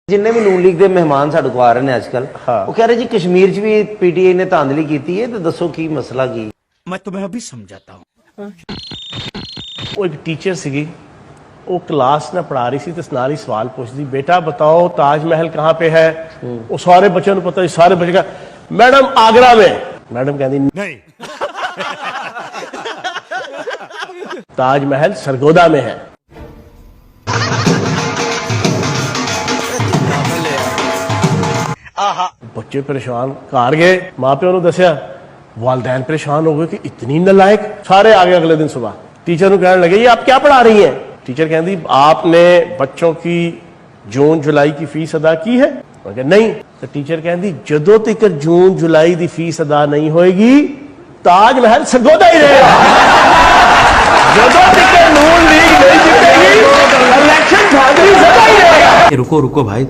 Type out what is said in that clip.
जिन्ने भी नून लीग के मेहमान साडे को आ रहे हैं आजकल वो कह रहे जी कश्मीर च भी पीटीआई ने धांधली की है तो दसो की मसला की मैं तुम्हें अभी समझाता हूँ। वो एक टीचर सी वो क्लास ना पढ़ा रही सी तो नाल ही सवाल पूछती बेटा बताओ ताजमहल कहाँ पे है। वो सारे बच्चों को पता सारे बच्चे का मैडम आगरा में। मैडम कहती नहीं ताजमहल सरगोदा में है। बच्चे परेशान घर गए मां प्यो ने दसिया वालदैन परेशान हो गए कि इतनी नालायक। सारे आ गए अगले दिन सुबह टीचर को कहने लगे ये आप क्या पढ़ा रही हैं। टीचर कहती आपने बच्चों की जून जुलाई की फीस अदा की है। नहीं तो टीचर कहती जदों तक जून जुलाई की फीस अदा नहीं होएगी ताजमहल सरगोदा ही रहेगा। जदों तक नून लीग नहीं जीतेगी इलेक्शन धांधली सदा ही रहेगा। रुको रुको भाई।